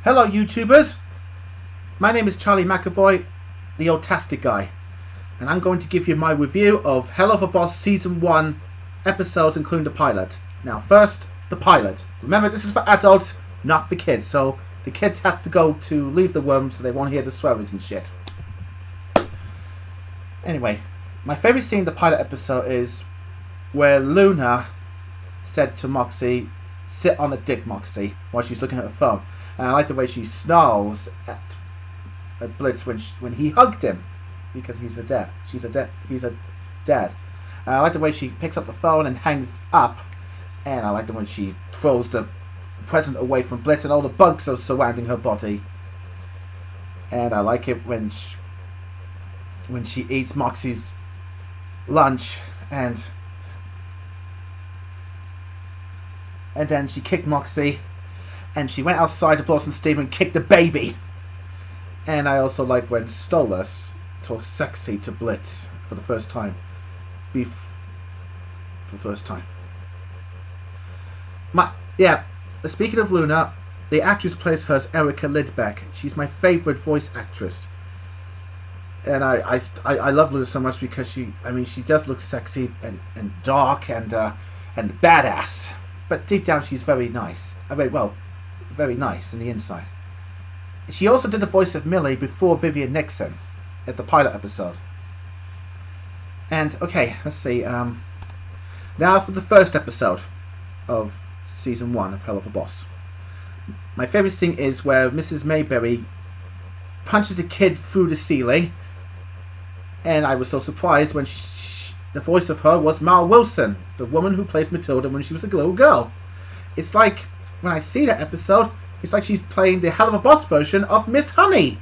Hello YouTubers, my name is Charlie McAvoy, the Autastic guy, and I'm going to give you my review of Helluva Season 1 episodes including the pilot. Now first, the pilot. Remember, this is for adults, not for kids, so the kids have to leave the room so they won't hear the swearings and shit. Anyway, my favourite scene in the pilot episode is where Luna said to Moxie, "Sit on a dick, Moxie," while she's looking at her phone. And I like the way she snarls at Blitz when he hugged him, because he's a dad. He's a dad. And I like the way she picks up the phone and hangs up. And I like the way she throws the present away from Blitz and all the bugs are surrounding her body. And I like it when she eats Moxie's lunch and then she kicked Moxie. And she went outside to blow some steam and kicked the baby. And I also like when Stolas talks sexy to Blitz for the first time. Speaking of Luna, the actress who plays her is Erica Lidbeck. She's my favourite voice actress. And I love Luna so much because she does look sexy and dark and badass. But deep down she's very nice. Very nice in the inside. She also did the voice of Millie before Vivian Nixon at the pilot episode. And okay, let's see. Now for the first episode of Season 1 of Helluva Boss. My favourite scene is where Mrs. Mayberry punches a kid through the ceiling, and I was so surprised when the voice of her was Mal Wilson, the woman who plays Matilda when she was a little girl. It's like, when I see that episode, it's like she's playing the Helluva Boss version of Miss Honey.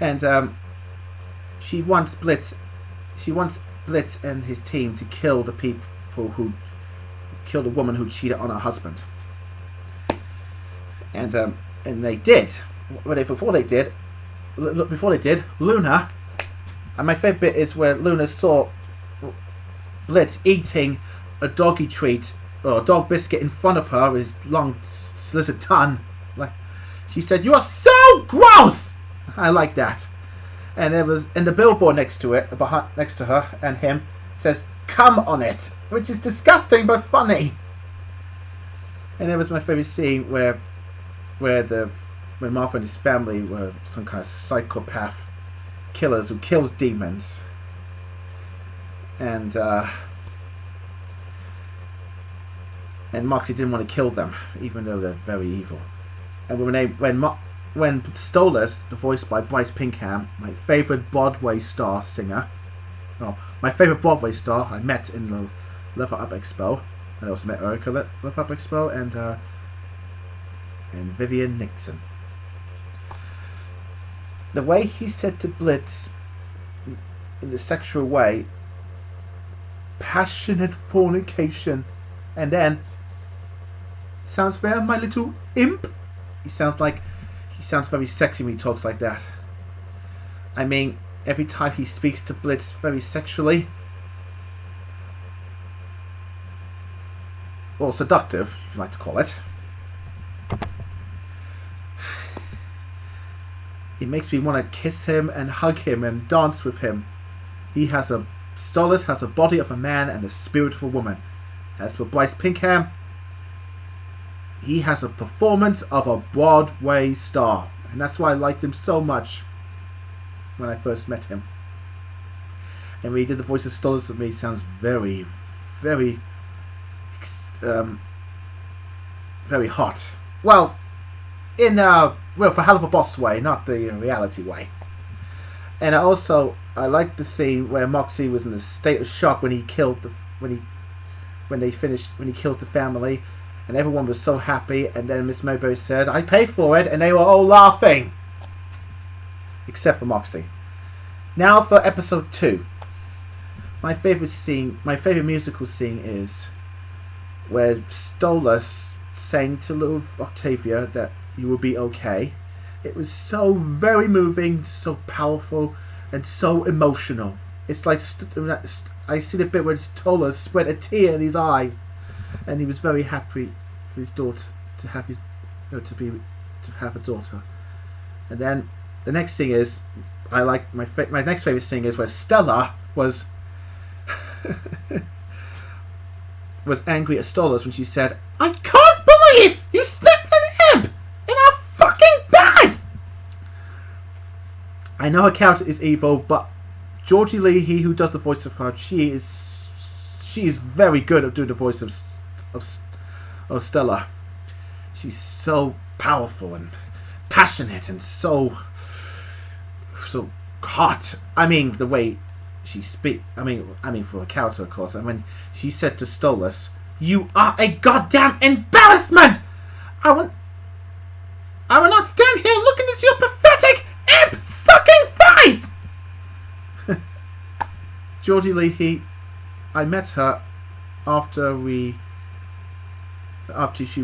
And she wants Blitz and his team to kill the people who killed the woman who cheated on her husband. And they did. Before they did, Luna. And my favorite bit is where Luna saw Blitz eating a doggy treat or a dog biscuit in front of her, his long slitted tongue. Like, she said, "You are so gross!" I like that. And the billboard next to her and him says, "Come on it," which is disgusting but funny. And it was my favorite scene when Martha and his family were some kind of psychopath killers who kills demons. And Moxie didn't want to kill them, even though they're very evil. And when Stolas, voiced by Bryce Pinkham, my favourite Broadway star singer, my favourite Broadway star, I met in the Level Up Expo. I also met Erica Level Up Expo and Vivian Nixon. The way he said to Blitz, in the sexual way, passionate fornication, and then, "Sounds fair, my little imp?" He sounds very sexy when he talks like that. I mean, every time he speaks to Blitz very sexually, or seductive, if you like to call it, it makes me want to kiss him and hug him and dance with him. Stolas has a body of a man and a spirit of a woman. As for Bryce Pinkham, he has a performance of a Broadway star. And that's why I liked him so much when I first met him. And when he did the voice of Stolas with me, he sounds very, very, very hot. Well, in for Helluva Boss way, not the reality way. And I like the scene where Moxie was in a state of shock when he kills the family, and everyone was so happy, and then Miss Mayberry said, "I paid for it," and they were all laughing. Except for Moxie. Now for episode 2. My favourite musical scene is where Stolas saying to little Octavia that you will be okay. It was so very moving, so powerful, and so emotional. It's like I see the bit where Stolas spread a tear in his eye, and he was very happy for his daughter to have to be to have a daughter. And then the next thing is, I like my next favorite thing is where Stella was was angry at Stolas when she said, "I can't believe you slept with an imp in our fucking bed." I know her character is evil, but Georgie Lee, he who does the voice of her, she is very good at doing the voice of Stella. She's so powerful and passionate and so hot. I mean, the way she speaks. I mean, for a character, of course. And when she said to Stolas, "You are a goddamn embarrassment! I will not stand here looking at your pathetic imp-sucking face!" Georgie Lee, I met her after she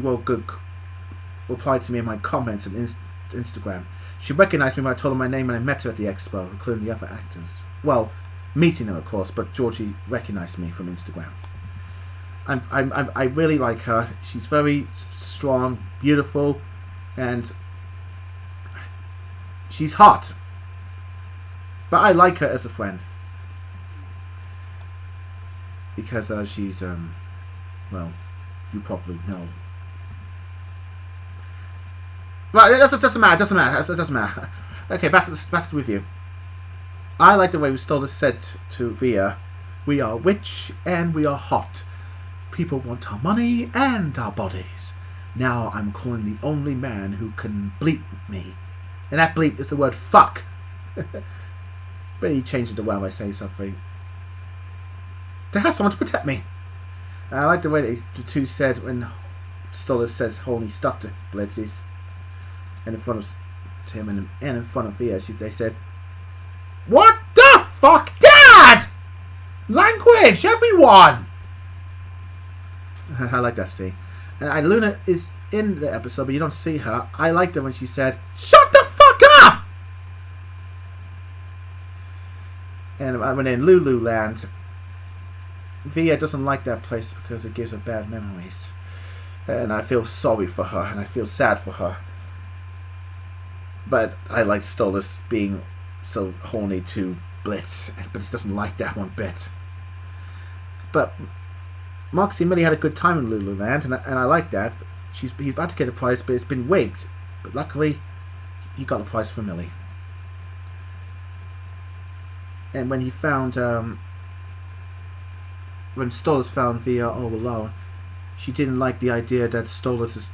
replied to me in my comments on Instagram. She recognised me when I told her my name and I met her at the expo, including the other actors. Well, meeting her, of course, but Georgie recognised me from Instagram. I really like her. She's very strong, beautiful, and she's hot. But I like her as a friend. Because she's, well, you probably know. Right, it doesn't matter. Okay, back to the review. I like the way Stolas said to Via, "We are rich and we are hot. People want our money and our bodies. Now I'm calling the only man who can bleep me." And that bleep is the word fuck. But he changed it around by saying something. To have someone to protect me. And I like the way that the two said when Stolas says horny stuff to Blitzes. And in front of him and in front of Via, they said, "What the fuck, Dad? Language, everyone!" I like that scene. And Luna is in the episode, but you don't see her. I liked her when she said, "Shut the fuck up!" And when in Lulu Land, Via doesn't like that place because it gives her bad memories. And I feel sorry for her, and I feel sad for her. But I like Stolas being so horny to Blitz, but he doesn't like that one bit. But Moxie Millie had a good time in Lululand, and I like that. He's about to get a prize, but it's been wigged. But luckily, he got a prize for Millie. And when he found, when Stolas found Via all alone, she didn't like the idea that Stolas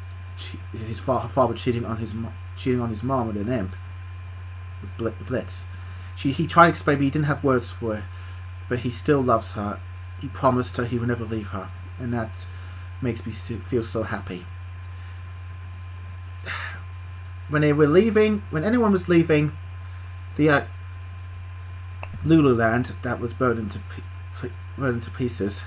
his father cheating on his mom with an imp, with Blitz. He tried to explain, but he didn't have words for it. But he still loves her. He promised her he would never leave her, and that makes me feel so happy. When they were leaving, when anyone was leaving the Lululand that was burned into pieces,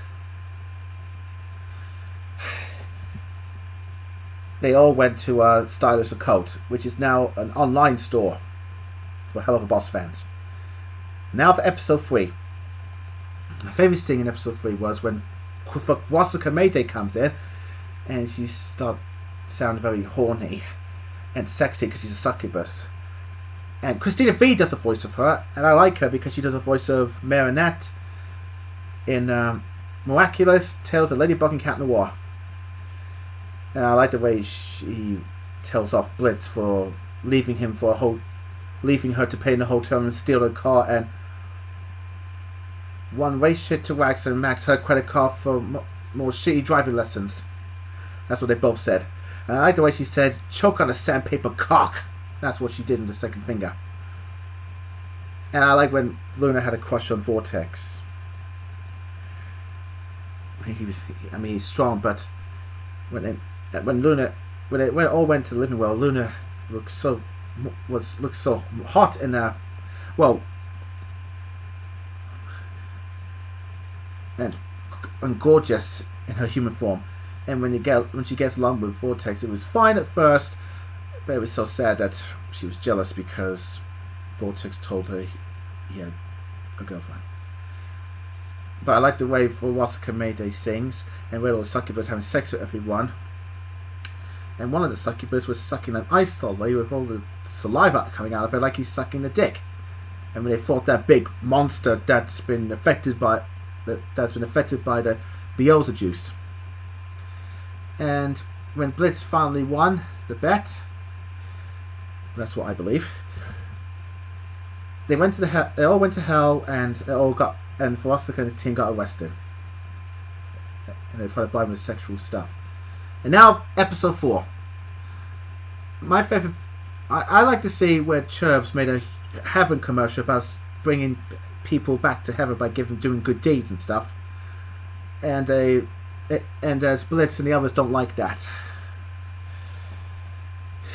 they all went to Stylish Occult, which is now an online store for Helluva Boss fans. Now for episode 3. My favourite thing in episode 3 was when Wasuka Mayday comes in and she starts sound very horny and sexy because she's a succubus. And Christina V does the voice of her, and I like her because she does the voice of Marinette in Miraculous Tales of Ladybug and Cat Noir. And I like the way she tells off Blitz for leaving her to pay in the hotel and steal her car, and one race shit to wax and max her credit card for more shitty driving lessons. That's what they both said. And I like the way she said, "Choke on a sandpaper cock." That's what she did in the second finger. And I like when Luna had a crush on Vortex. He's strong, but when it all went to living well, Luna looked so hot in and gorgeous in her human form. And when she gets along with Vortex, it was fine at first, but it was so sad that she was jealous because Vortex told her he had a girlfriend. But I like the way Wasuka Mayday sings, and where all the succubus having sex with everyone. and one of the succubus was sucking an ice toy with all the saliva coming out of it like he's sucking a dick. And when they fought that big monster that's been affected by the Beelzejuice. And when Blitz finally won the bet, that's what I believe, they all went to hell, and Autastic and his team got arrested. And they tried to bribe him with sexual stuff. And now, episode 4. My favorite. I like to see where Churbs made a heaven commercial about bringing people back to heaven by doing good deeds and stuff. And as Blitz and the others don't like that.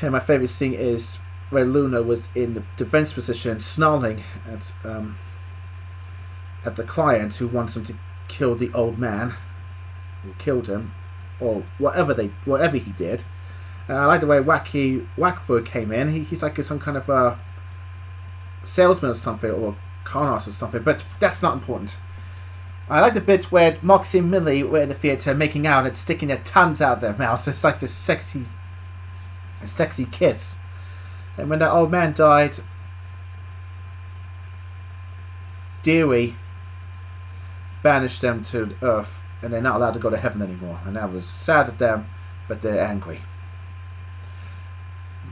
And my favorite scene is where Luna was in the defense position, snarling at the client who wants him to kill the old man who killed him, or whatever he did. And I like the way Wackford came in. He's like some kind of a salesman or something, or con artist or something, but that's not important. I like the bit where Moxie and Millie were in the theatre making out and sticking their tongues out their mouths. It's like this sexy kiss. And when that old man died, Dewey banished them to Earth, and they're not allowed to go to heaven anymore. And I was sad at them, but they're angry.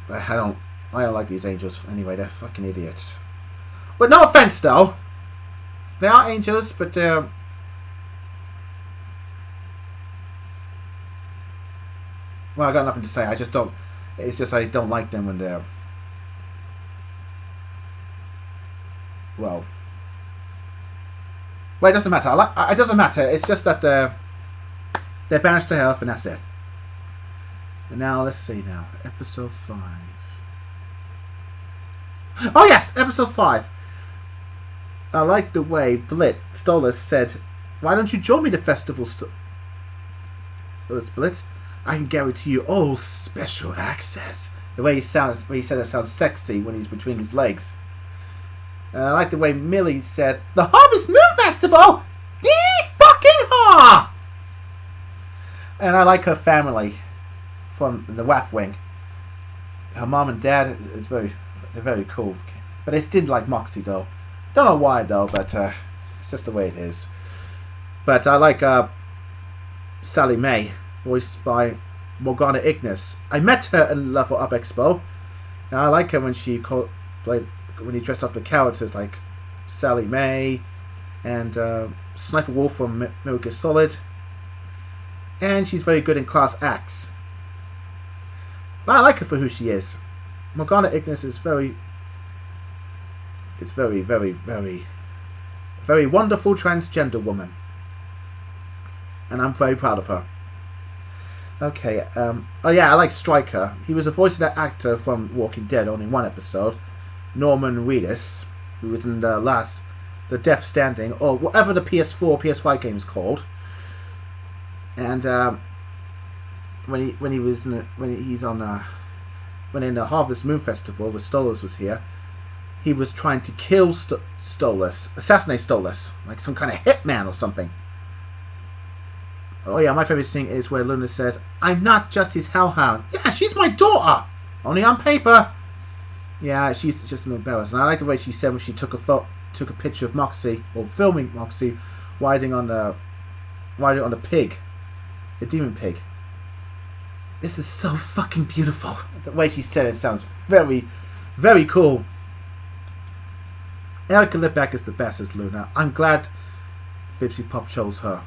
I don't like these angels anyway. They're fucking idiots. But no offense, though. They are angels, but they're... Well, I got nothing to say. I just don't... It's just I don't like them when they're... Well, it doesn't matter. It doesn't matter. It's just that they're banished to hell, and that's it. And now, let's see now. Episode 5. Oh yes! Episode 5. I like the way Stolas said, "Why don't you join me the festival, Blitz? I can guarantee you all special access." The way he said it sounds sexy when he's between his legs. I like the way Millie said, "The Harvest Moon Festival? Dee-fucking-ha!" And I like her family from the WAF wing. Her mom and dad they're very cool. But I didn't like Moxie though. Don't know why though, but it's just the way it is. But I like Sally Mae, voiced by Morgana Ignis. I met her in Level Up Expo, and I like her when she when he dressed up the characters like Sally Mae and Sniper Wolf from Metal Gear Solid. And she's very good in class acts. But I like her for who she is. Morgana Ignis is very, very, very wonderful transgender woman. And I'm very proud of her. Okay, oh yeah, I like Stryker. He was the voice of that actor from Walking Dead, only one episode. Norman Reedus, who was in the Death Standing, or whatever the PS4, PS5 game is called. And when in the Harvest Moon Festival, where Stolas was here, he was trying to kill Stolas, assassinate Stolas, like some kind of hitman or something. Oh yeah, my favorite scene is where Luna says, "I'm not just his hellhound." Yeah, she's my daughter, only on paper. Yeah, she's just an embarrassment. And I like the way she said when she took a picture of Moxie, or filming Moxie, riding on the pig, the demon pig. This is so fucking beautiful. The way she said it sounds very, very cool. Erica Littbeck is the best as Luna. I'm glad Fibsy Pop chose her.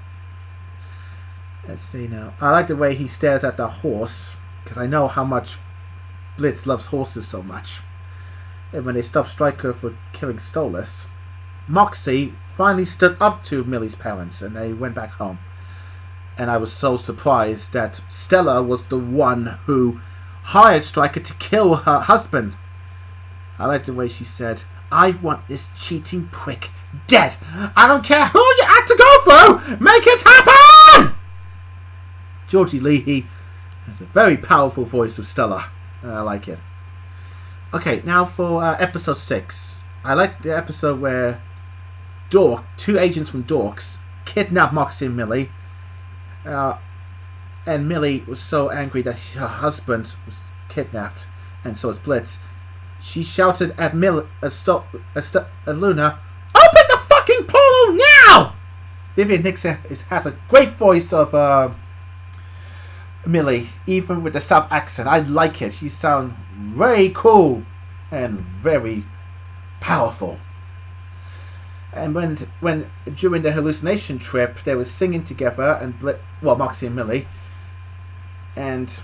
Let's see now. I like the way he stares at the horse, because I know how much Blitz loves horses so much. And when they stopped Stryker for killing Stolas, Moxie finally stood up to Millie's parents, and they went back home. And I was so surprised that Stella was the one who hired Stryker to kill her husband. I like the way she said, "I want this cheating prick dead. I don't care who you had to go through. Make it happen!" Georgie Leahy has a very powerful voice of Stella. And I like it. Okay, now for episode 6. I like the episode where two agents from Dorks kidnap Moxie and Millie. And Millie was so angry that her husband was kidnapped, and so was Blitz. She shouted at Luna, "Open the fucking portal now!" Vivian Nixon has a great voice of Millie, even with the South accent. I like it. She sounds very cool and very powerful. And when during the hallucination trip, they were singing together, and Moxie and Millie, and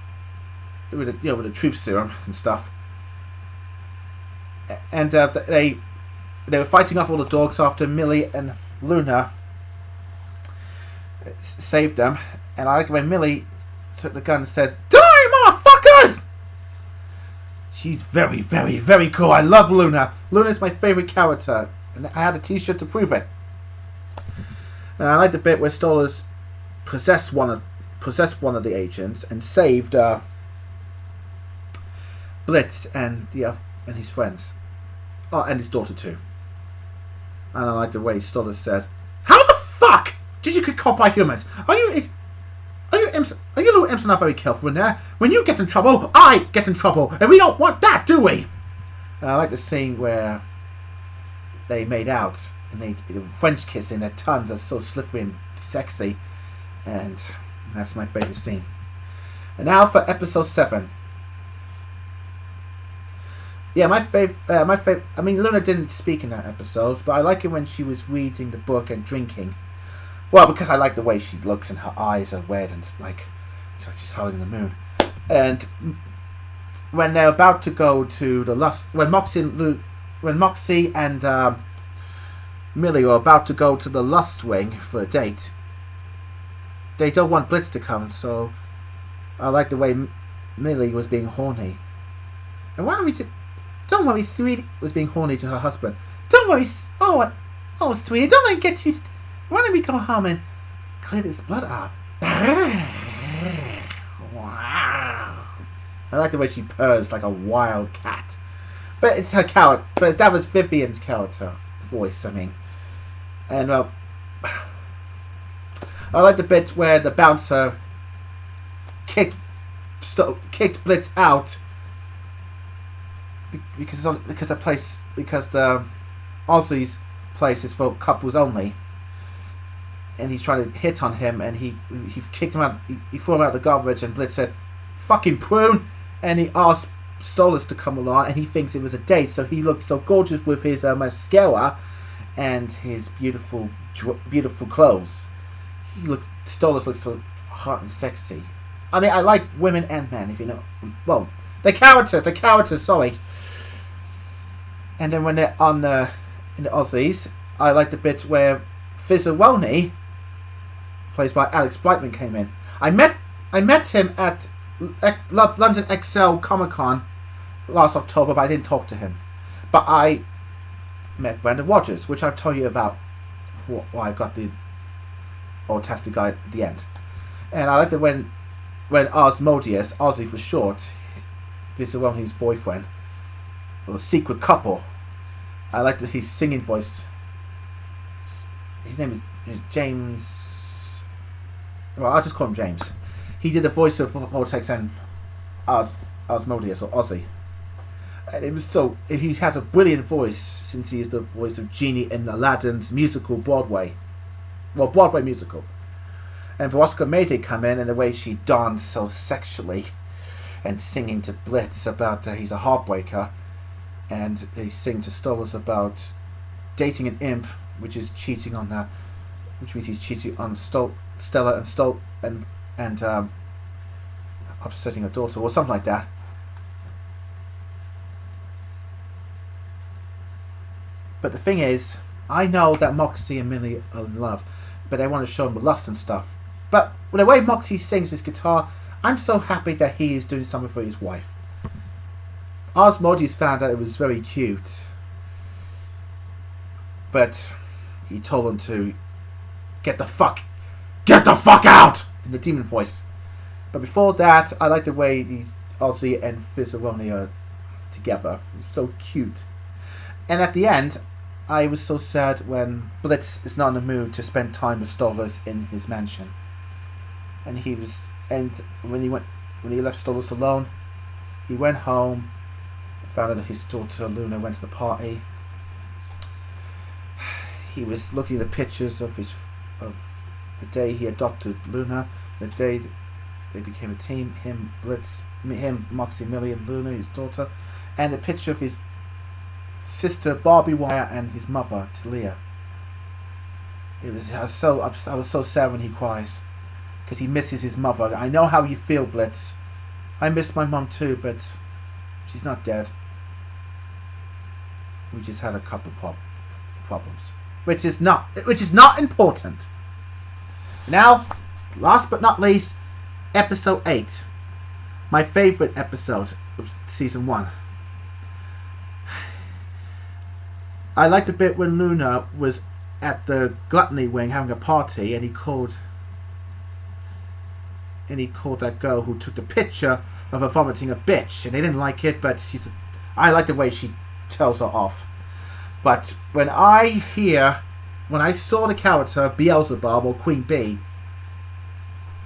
with the truth serum and stuff. And they were fighting off all the dogs after Millie and Luna saved them. And I like the way Millie took the gun and says, "Die, motherfuckers!" She's very, very, very cool. I love Luna. Luna's my favorite character, and I had a T-shirt to prove it. And I like the bit where Stolas possessed one of the agents and saved Blitz and his friends. Oh, and his daughter too. And I like the way Stolas says, "How the fuck did you get caught by humans? Are you little imps not very careful in there? When you get in trouble, I get in trouble, and we don't want that, do we?" And I like the scene where they made out and they French kissing. Their tongues are so slippery and sexy, and that's my favorite scene. And now for episode 7. Yeah, my favorite. I mean, Luna didn't speak in that episode, but I like it when she was reading the book and drinking. Well, because I like the way she looks and her eyes are red and like she's holding the moon. And when they're about to go to the lust, when Moxie and Millie are about to go to the Lust Wing for a date, they don't want Blitz to come. So I like the way Millie was being horny. And why don't we just? Don't worry, sweetie, was being horny to her husband. Don't worry, oh, sweetie, don't let me get you. Why don't we go home and clear this blood up? Wow. I like the way she purrs like a wild cat. But it's her character. But that was Vivian's character voice, I mean. And, I like the bit where the bouncer kicked Blitz out because the Aussie's place is for couples only, and he's trying to hit on him, and he kicked him out. He threw him out the garbage, and Blitz said, "Fucking prune," and he asked Stolas to come along, and he thinks it was a date, so he looked so gorgeous with his mascara and his beautiful clothes. Stolas looks so hot and sexy. I mean, I like women and men, if you know. Well, the characters. Sorry. And then when they're in the Aussies, I like the bit where Fizzaroni, played by Alex Brightman, came in. I met him at London XL Comic Con last October, but I didn't talk to him. But I met Brandon Rogers, which I've told you about why I got the Autastic guy at the end. And I like that when Osmodius, Ozzy for short, Fizzaroni's boyfriend, or secret couple, I like that his singing voice. His name is James. Well, I'll just call him James. He did the voice of Vortex and Osmodius, or Ozzy. And it was so. He has a brilliant voice, since he is the voice of Genie in Aladdin's musical Broadway musical. And Veronica Mayday come in, and the way she danced so sexually, and singing to Blitz about he's a heartbreaker, and they sing to Stolas about dating an imp, which is cheating on her, which means he's cheating on Stella and upsetting her daughter, or something like that. But the thing is, I know that Moxie and Millie are in love, but they want to show him lust and stuff. But with the way Moxie sings his guitar, I'm so happy that he is doing something for his wife. Osmodius found out it was very cute, but he told him to get the fuck out in the demon voice. But before that, I like the way these Ozzy and Fizzaroni are together. It's so cute. And at the end, I was so sad when Blitz is not in the mood to spend time with Stolas in his mansion. And he was And when he left Stolas alone, he went home, found out that his daughter Luna went to the party. He was looking at the pictures of the day he adopted Luna, the day they became a team, him, Blitz, him, Maximilian, Luna, his daughter, and the picture of his sister Barbie Wire and his mother Talia. I was so sad when he cries, because he misses his mother. I know how you feel, Blitz. I miss my mum too, but she's not dead. We just had a couple problems, which is not important. Now, last but not least, episode 8, my favourite episode of season 1. I liked the bit when Luna was at the gluttony wing having a party, and he called that girl who took the picture of her vomiting a bitch, and they didn't like it, but I like the way she tells her off. But when I saw the character Beelzebub or Queen Bee,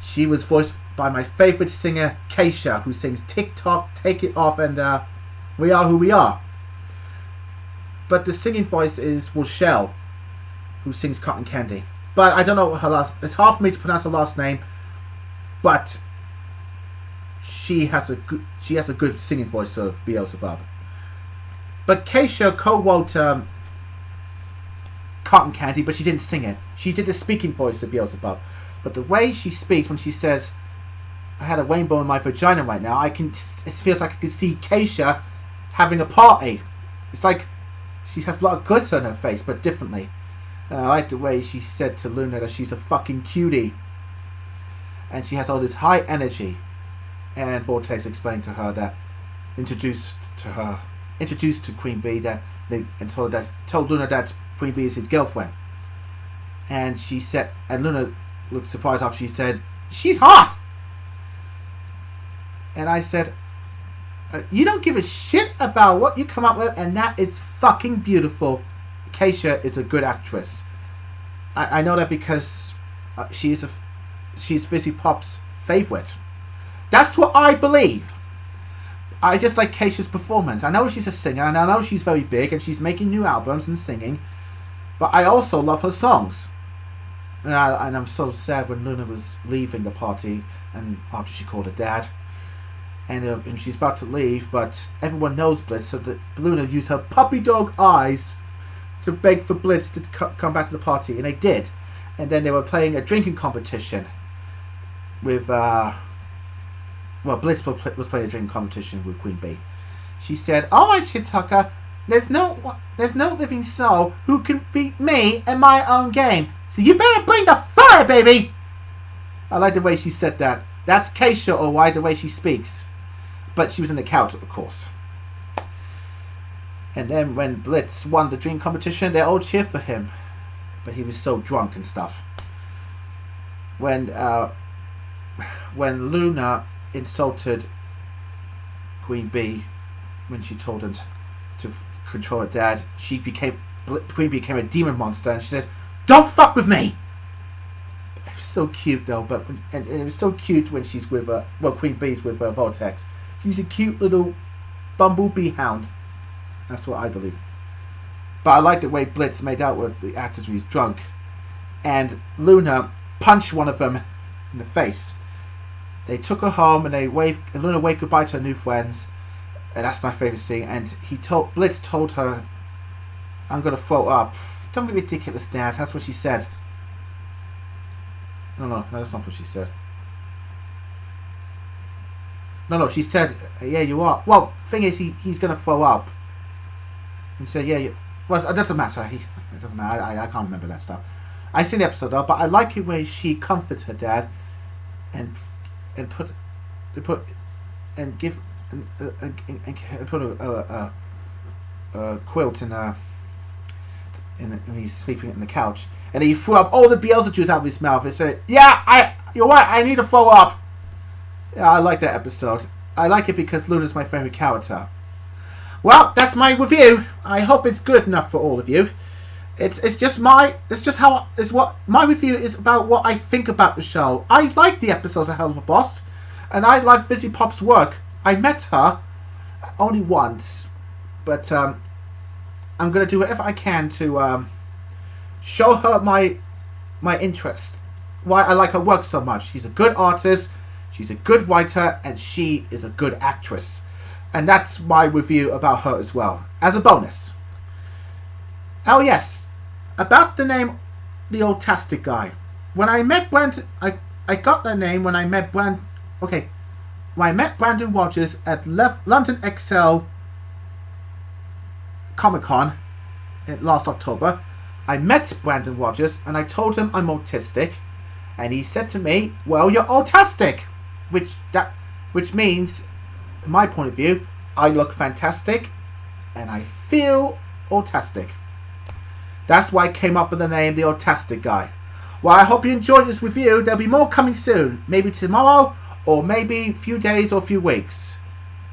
she was voiced by my favourite singer Keisha, who sings Tick Tock, Take It Off, and We Are Who We Are. But the singing voice is Rochelle, who sings Cotton Candy. But I don't know it's hard for me to pronounce her last name, but she has a good singing voice of Beelzebub. But Keisha co-wrote Cotton Candy, but she didn't sing it. She did the speaking voice of Beelzebub. But the way she speaks when she says, I had a rainbow in my vagina right now, it feels like I can see Keisha having a party. It's like she has a lot of glitter on her face, but differently. And I like the way she said to Luna that she's a fucking cutie. And she has all this high energy. And Vortex explained to her that, introduced to Queen Bee, and told Luna that Queen Bee is his girlfriend. And Luna looked surprised after she said, she's hot! And I said, you don't give a shit about what you come up with, and that is fucking beautiful. Keisha is a good actress. I know that because she's Fizzy Pop's favourite. That's what I believe. I just like Keisha's performance. I know she's a singer, and I know she's very big, and she's making new albums and singing, but I also love her songs. And I'm so sad when Luna was leaving the party, and after she called her dad, and she's about to leave, but everyone knows Blitz, so that Luna used her puppy dog eyes to beg for Blitz to come back to the party, and they did. And then they were playing a drinking competition with Blitz was playing a drinking competition with Queen Bee. She said, "Oh my shit, Tucker, there's no living soul who can beat me in my own game. So you better bring the fire, baby." I like the way she said that. That's Keisha, or why the way she speaks. But she was in the couch, of course. And then when Blitz won the drink competition, they all cheered for him. But he was so drunk and stuff. When Luna insulted Queen Bee when she told him to control her dad, Queen Bee became a demon monster, and she said, "Don't fuck with me!" It was so cute though, and it was so cute when she's with Queen Bee's with Vortex. She's a cute little bumblebee hound. That's what I believe. But I like the way Blitz made out with the actors when he's drunk, and Luna punched one of them in the face. They took her home, and Luna waved goodbye to her new friends, and that's my favourite scene. And Blitz told her, "I'm gonna throw up." Don't be ridiculous, Dad. That's what she said. No, that's not what she said. No, she said, "Yeah, you are." Well, thing is, he's gonna throw up. And she said, "Yeah, you." Well, it doesn't matter. It doesn't matter. I can't remember that stuff. I seen the episode though, but I like the way she comforts her dad, and put a quilt when he's sleeping in the couch, and he threw up all the Beelzebub juice out of his mouth and said, "Yeah, you're right. I need to throw up." Yeah, I like that episode. I like it because Luna's my favorite character. Well, that's my review. I hope it's good enough for all of you. It's just my it's just how it's what my review is about what I think about the show. I like the episodes of Helluva Boss, and I like Fizzy Pop's work. I met her only once, but I'm gonna do whatever I can to show her my interest. Why I like her work so much. She's a good artist, she's a good writer, and she is a good actress. And that's my review about her as well, as a bonus. Oh yes, about the name, the Autastic guy. When I met Brandon, I got that name when I met Brandon. Okay, when I met Brandon Rogers at London XL Comic Con last October. I met Brandon Rogers and I told him I'm autistic, and he said to me, "Well, you're autastic," which means, in my point of view, I look fantastic and I feel autastic. That's why I came up with the name the Autastic guy. Well, I hope you enjoyed this review. There'll be more coming soon, maybe tomorrow or maybe a few days or a few weeks.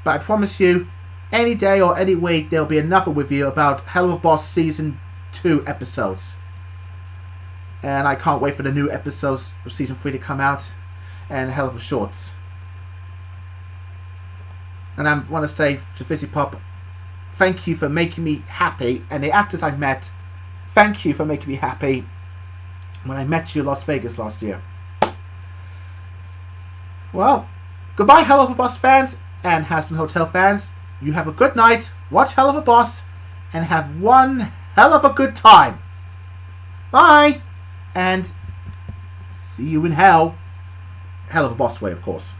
But I promise you, any day or any week there'll be another review about Helluva Boss Season 2 episodes. And I can't wait for the new episodes of Season 3 to come out, and Helluva Shorts. And I want to say to Fizzy Pop, thank you for making me happy, and the actors I met, thank you for making me happy when I met you in Las Vegas last year. Well, goodbye Helluva Boss fans and Hasbin Hotel fans. You have a good night, watch Helluva Boss, and have one hell of a good time. Bye! And see you in hell. Helluva Boss way, of course.